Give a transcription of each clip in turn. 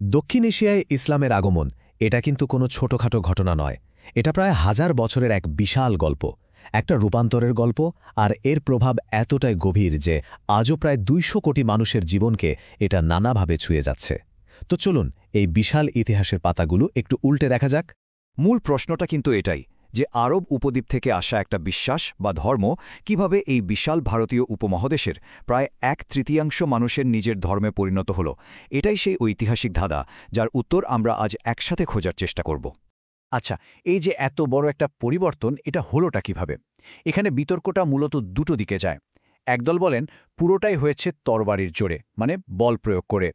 দক্ষিণ এশিয়ায় ইসলামের আগমন এটা কিন্তু কোনো ছোটখাটো ঘটনা নয়। এটা প্রায় হাজার বছরের এক বিশাল গল্প, একটা রূপান্তরের গল্প। আর এর প্রভাব এতটাই গভীর যে আজও প্রায় ২০০ কোটি মানুষের জীবনকে এটা নানাভাবে ছুঁয়ে যাচ্ছে। তো চলুন এই বিশাল ইতিহাসের পাতাগুলো একটু উল্টে দেখা যাক। মূল প্রশ্নটা কিন্তু এটাই যে আরব উপদ্বীপ থেকে আসা একটা বিশ্বাস বা ধর্ম কিভাবে এই বিশাল ভারতীয় উপমহাদেশের প্রায় ১/৩ মানুষের নিজের ধর্মে পরিণত হল। এটাই সেই ঐতিহাসিক ধাঁধা যার উত্তর আমরা আজ একসাথে খোঁজার চেষ্টা করব। আচ্ছা, এই যে এত বড় একটা পরিবর্তন, এটা হলোটা কিভাবে? এখানে বিতর্কটা মূলত দুটো দিকে যায়। একদল বলেন পুরোটাই হয়েছে তরবারির জোরে, মানে বল প্রয়োগ করে।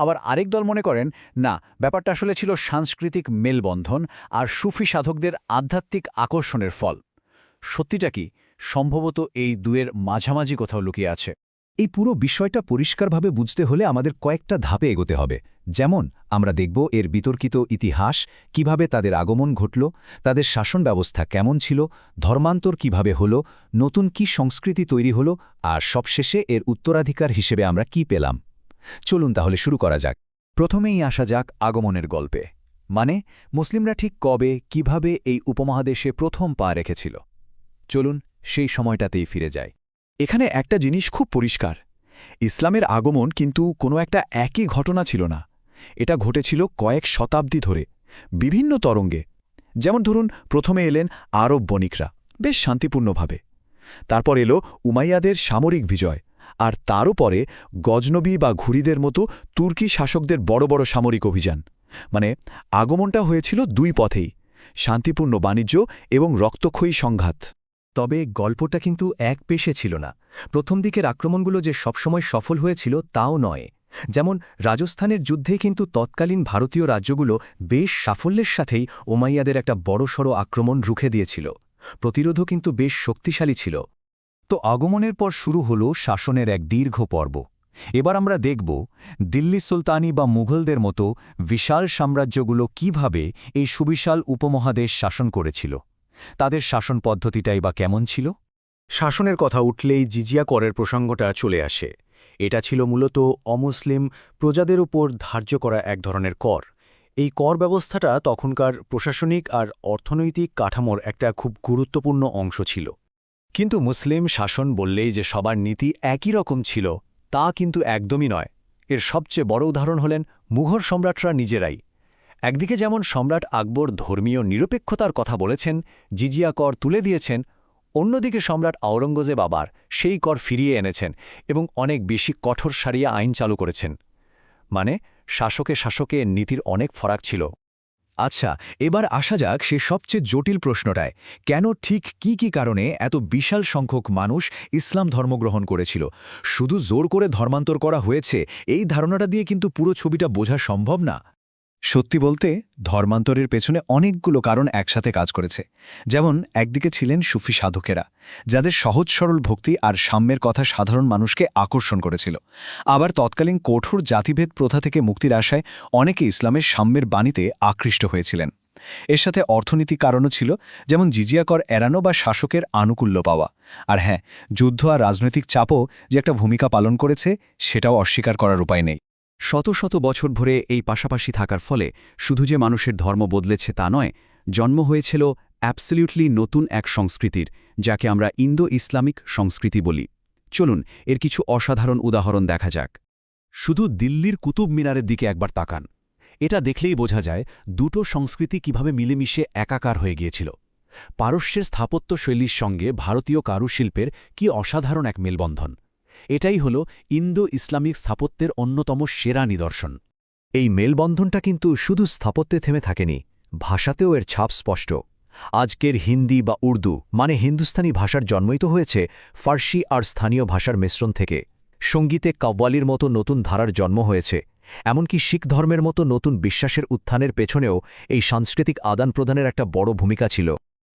আবার আরেক দল মনে করেন না, ব্যাপারটা আসলে ছিল সাংস্কৃতিক মেলবন্ধন আর সুফি সাধকদের আধ্যাত্মিক আকর্ষণের ফল। সত্যিটা কি? সম্ভবত এই দুয়ের মাঝামাঝি কোথাও লুকিয়ে আছে। এই পুরো বিষয়টা পরিষ্কারভাবে বুঝতে হলে আমাদের কয়েকটা ধাপে এগোতে হবে। যেমন আমরা দেখব এর বিতর্কিত ইতিহাস, কিভাবে তাদের আগমন ঘটল, তাদের শাসন ব্যবস্থা কেমন ছিল, ধর্মান্তর কিভাবে হলো, নতুন কি সংস্কৃতি তৈরি হলো, আর সবশেষে এর উত্তরাধিকার হিসেবে আমরা কি পেলাম। চলুন তাহলে শুরু করা যাক। প্রথমেই আসা যাক আগমনের গল্পে, মানে মুসলিমরা ঠিক কবে কিভাবে এই উপমহাদেশে প্রথম পা রেখেছিল। চলুন সেই সময়টাতেই ফিরে যায়। এখানে একটা জিনিস খুব পরিষ্কার, ইসলামের আগমন কিন্তু কোনো একটা একই ঘটনা ছিল না। এটা ঘটেছিল কয়েক শতাব্দী ধরে, বিভিন্ন তরঙ্গে। যেমন ধরুন, প্রথমে এলেন আরব বণিকরা, বেশ শান্তিপূর্ণভাবে। তারপর এলো উমাইয়াদের সামরিক বিজয়, আর তারও পরে গজনবী বা ঘুরিদের মতো তুর্কি শাসকদের বড় বড় সামরিক অভিযান। মানে আগমনটা হয়েছিল দুই পথেই, শান্তিপূর্ণ বাণিজ্য এবং রক্তক্ষয়ী সংঘাত। তবে গল্পটা কিন্তু এক পেশে ছিল না। প্রথম দিকের আক্রমণগুলো যে সবসময় সফল হয়েছিল তাও নয়। যেমন রাজস্থানের যুদ্ধে কিন্তু তৎকালীন ভারতীয় রাজ্যগুলো বেশ সাফল্যের সাথেই ওমাইয়াদের একটা বড়সড় আক্রমণ রুখে দিয়েছিল। প্রতিরোধও কিন্তু বেশ শক্তিশালী ছিল। তো আগমনের পর শুরু হলো শাসনের এক দীর্ঘ পর্ব। এবার আমরা দেখব দিল্লি সুলতানি বা মুঘলদের মতো বিশাল সাম্রাজ্যগুলো কিভাবে এই সুবিশাল উপমহাদেশ শাসন করেছিল। তাদের শাসন পদ্ধতিটাই বা কেমন ছিল। শাসনের কথা উঠলেই জিজিয়া করের প্রসঙ্গটা চলে আসে। এটা ছিল মূলত অমুসলিম প্রজাদের উপর ধার্য করা এক ধরনের কর। এই কর ব্যবস্থাটা তখনকার প্রশাসনিক আর অর্থনৈতিক কাঠামোর একটা খুব গুরুত্বপূর্ণ অংশ ছিল। কিন্তু মুসলিম শাসন বললেই যে সবার নীতি একই রকম ছিল তা কিন্তু একদমই নয়। এর সবচেয়ে বড় উদাহরণ হলেন মুঘল সম্রাটরা নিজেরাই। একদিকে যেমন সম্রাট আকবর ধর্মীয় নিরপেক্ষতার কথা বলেছেন, জিজিয়া কর তুলে দিয়েছেন, অন্যদিকে সম্রাট আওরঙ্গজেব আবার সেই কর ফিরিয়ে এনেছেন এবং অনেক বেশি কঠোর সারিয়া আইন চালু করেছেন। মানে শাসকে নীতির অনেক ফারাক ছিল। আচ্ছা, এবার আসা যাক সে সবচেয়ে জটিল প্রশ্নটায়, কেন ঠিক কি কারণে এত বিশাল সংখ্যক মানুষ ইসলাম ধর্মগ্রহণ করেছিল। শুধু জোর করে ধর্মান্তর করা হয়েছে এই ধারণাটা দিয়ে কিন্তু পুরো ছবিটা বোঝা সম্ভব না। সত্যি বলতে ধর্মান্তরের পেছনে অনেকগুলো কারণ একসাথে কাজ করেছে। যেমন একদিকে ছিলেন সুফি সাধকেরা, যাদের সহজ সরল ভক্তি আর সাম্যের কথা সাধারণ মানুষকে আকর্ষণ করেছিল। আবার তৎকালীন কঠোর জাতিভেদ প্রথা থেকে মুক্তির আশায় অনেকে ইসলামের সাম্যের বাণীতে আকৃষ্ট হয়েছিলেন। এর সাথে অর্থনৈতিক কারণও ছিল, যেমন জিজিয়া কর এড়ানো বা শাসকের আনুকূল্য পাওয়া। আর হ্যাঁ, যুদ্ধ আর রাজনৈতিক চাপও যে একটা ভূমিকা পালন করেছে সেটাও অস্বীকার করার উপায় নেই। শত শত বছর ধরে এই পাশাপাশি থাকার ফলে শুধু যে মানুষের ধর্ম বদলেছে তা নয়, জন্ম হয়েছিল অ্যাবসলিউটলি নতুন এক সংস্কৃতির, যাকে আমরা ইন্দো ইসলামিক সংস্কৃতি বলি। চলুন এর কিছু অসাধারণ উদাহরণ দেখা যাক। শুধু দিল্লির কুতুব মিনারের দিকে একবার তাকান। এটা দেখলেই বোঝা যায় দুটো সংস্কৃতি কিভাবে মিলেমিশে একাকার হয়ে গিয়েছিল। পারস্যের স্থাপত্য শৈলীর সঙ্গে ভারতীয় কারুশিল্পের কি অসাধারণ এক মেলবন্ধন। এটাই হল ইন্দো ইসলামিক স্থাপত্যের অন্যতম সেরা নিদর্শন। এই মেলবন্ধনটা কিন্তু শুধু স্থাপত্যে থেমে থাকেনি, ভাষাতেও এর ছাপ স্পষ্ট। আজকের হিন্দি বা উর্দু মানে হিন্দুস্তানি ভাষার জন্মই তো হয়েছে ফার্সি আর স্থানীয় ভাষার মিশ্রণ থেকে। সঙ্গীতে কাব্বালির মতো নতুন ধারার জন্ম হয়েছে। এমনকি শিখ ধর্মের মতো নতুন বিশ্বাসের উত্থানের পেছনেও এই সাংস্কৃতিক আদান প্রদানের একটা বড় ভূমিকা ছিল।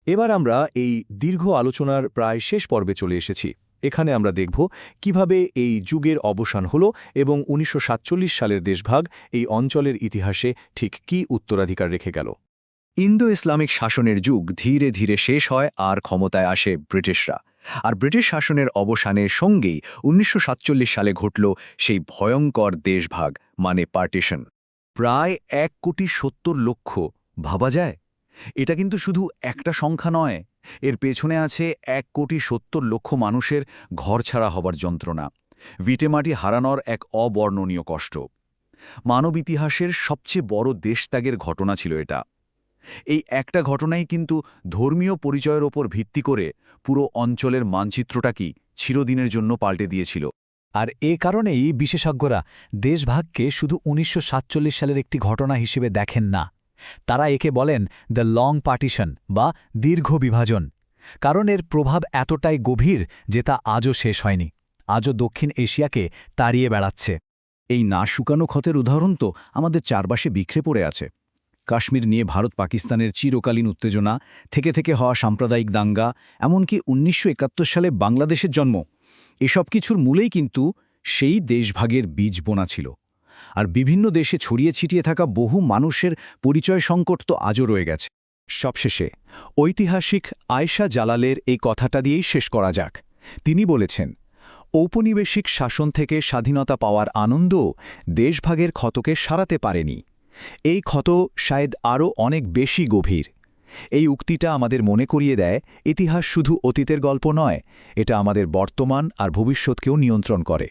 এবার আমরা এই দীর্ঘ আলোচনার প্রায় শেষ পর্বে চলে এসেছি। এখানে আমরা দেখব কিভাবে এই যুগের অবসান হল এবং ১৯৪৭ সালের দেশভাগ এই অঞ্চলের ইতিহাসে ঠিক কী উত্তরাধিকার রেখে গেল। ইন্দো ইসলামিক শাসনের যুগ ধীরে ধীরে শেষ হয় আর ক্ষমতায় আসে ব্রিটিশরা। আর ব্রিটিশ শাসনের অবসানের সঙ্গেই ১৯৪৭ সালে ঘটল সেই ভয়ঙ্কর দেশভাগ, মানে পার্টিশন। প্রায় 1,70,00,000 ভাবা যায়? এটা কিন্তু শুধু একটা সংখ্যা নয়, এর পেছনে আছে 1,70,00,000 মানুষের ঘরছাড়া হবার যন্ত্রণা, ভিটেমাটি হারানোর এক অবর্ণনীয় কষ্ট। মানব ইতিহাসের সবচেয়ে বড় দেশত্যাগের ঘটনা ছিল এটা। এই একটা ঘটনাই কিন্তু ধর্মীয় পরিচয়ের ওপর ভিত্তি করে পুরো অঞ্চলের মানচিত্রটা কি চিরদিনের জন্য পাল্টে দিয়েছিল। আর এ কারণেই বিশেষজ্ঞরা দেশভাগকে শুধু ১৯৪৭ সালের একটি ঘটনা হিসেবে দেখেন না। তারা একে বলেন দ্য লং পার্টিশন বা দীর্ঘ বিভাজন, কারণ এর প্রভাব এতটাই গভীর যে তা আজও শেষ হয়নি, আজও দক্ষিণ এশিয়াকে তাড়িয়ে বেড়াচ্ছে। এই না শুকানো ক্ষতের উদাহরণ তো আমাদের চারপাশে বিখরে পড়ে আছে। কাশ্মীর নিয়ে ভারত পাকিস্তানের চিরকালীন উত্তেজনা থেকে থেকে হওয়া সাম্প্রদায়িক দাঙ্গা, এমনকি ১৯৭১ সালে বাংলাদেশের জন্ম, এসব কিছুর মূলেই কিন্তু সেই দেশভাগের বীজ বোনা ছিল। আর বিভিন্ন দেশে ছড়িয়ে ছিটিয়ে থাকা বহু মানুষের পরিচয় সংকট তো আজও রয়ে গেছে। সবশেষে ঐতিহাসিক আয়েশা জালালের এই কথাটা দিয়েই শেষ করা যাক। তিনি বলেছেন, ঔপনিবেশিক শাসন থেকে স্বাধীনতা পাওয়ার আনন্দও দেশভাগের ক্ষতকে সারাতে পারেনি। এই ক্ষত শায়দ আরও অনেক বেশি গভীর। এই উক্তিটা আমাদের মনে করিয়ে দেয়, ইতিহাস শুধু অতীতের গল্প নয়, এটা আমাদের বর্তমান আর ভবিষ্যৎকেও নিয়ন্ত্রণ করে।